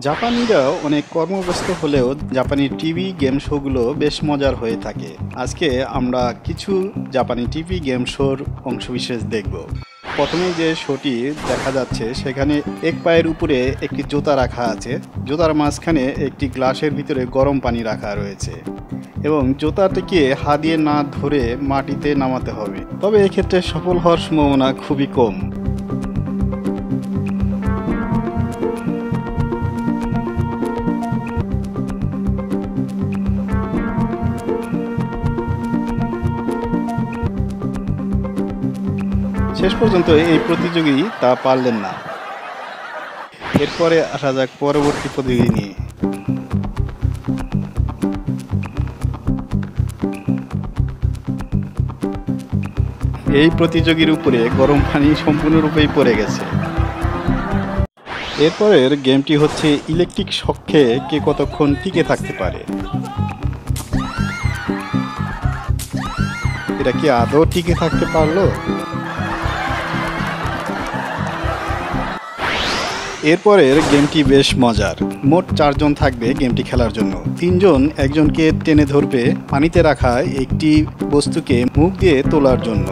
জাপানিরাও অনেক কর্মব্যস্ত হলেও জাপানি টিভি গেম শোগুলো বেশ মজার হয়ে থাকে। আজকে আমরা কিছু জাপানি টিভি গেম শোর অংশবিশেষ দেখব। প্রথমে যে শোটি দেখা যাচ্ছে সেখানে এক পায়ের উপরে একটি জুতা রাখা আছে, জুতার মাঝখানে একটি গ্লাসের ভিতরে গরম পানি রাখা রয়েছে এবং জুতাটিকে হাত দিয়ে না ধরে মাটিতে নামাতে হবে, তবে এক্ষেত্রে সফল হওয়ার সম্ভাবনা খুবই কম। শেষ পর্যন্ত এই প্রতিযোগী তা পারলেন না। এরপরে আসা যাক পরবর্তী প্রতিযোগী নিয়ে। এই প্রতিযোগীর উপরে গরম পানি সম্পূর্ণরূপেই পড়ে গেছে। এরপরের গেমটি হচ্ছে ইলেকট্রিক শকে কে কতক্ষণ টিকে থাকতে পারে। এটা কি আদৌ টিকে থাকতে পারলো? এরপরের গেমটি বেশ মজার। মোট 4 জন থাকবে গেমটি খেলার জন্য। 3 জন একজনকে টেনে ধরবে পানিতে রাখা একটি বস্তুকে মুখ দিয়ে তোলার জন্য।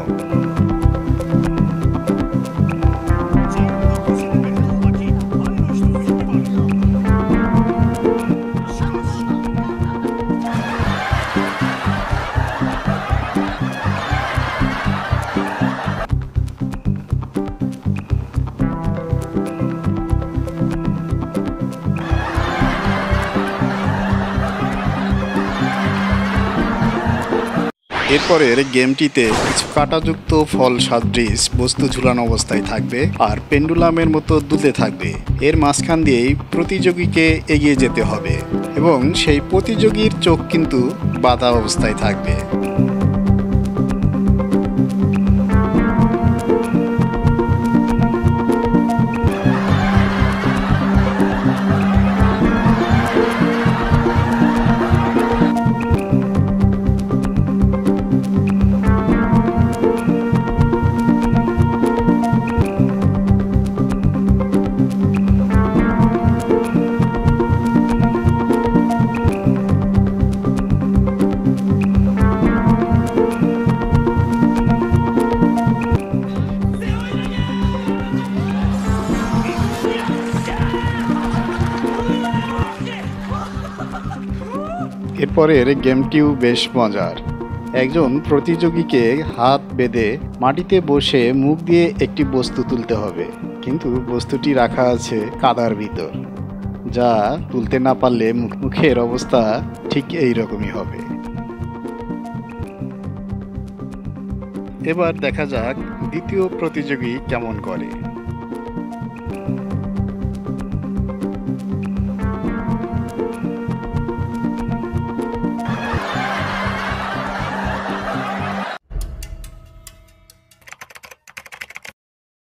এরপরের গেমটিতে কিছু কাঁটাযুক্ত ফল সাদৃশ বস্তু ঝুলানো অবস্থায় থাকবে আর পেন্ডুলামের মতো দুলতে থাকবে। এর মাঝখান দিয়েই প্রতিযোগীকে এগিয়ে যেতে হবে এবং সেই প্রতিযোগীর চোখ কিন্তু বাঁধা অবস্থায় থাকবে। এরপরের গেমটিও বেশ মজার। একজন প্রতিযোগীকে হাত বেঁধে মাটিতে বসে মুখ দিয়ে একটি বস্তু তুলতে হবে, কিন্তু বস্তুটি রাখা আছে কাদার ভিতর, যা তুলতে না পারলে মুখের অবস্থা ঠিক এই রকমই হবে। এবার দেখা যাক দ্বিতীয় প্রতিযোগী কেমন করে।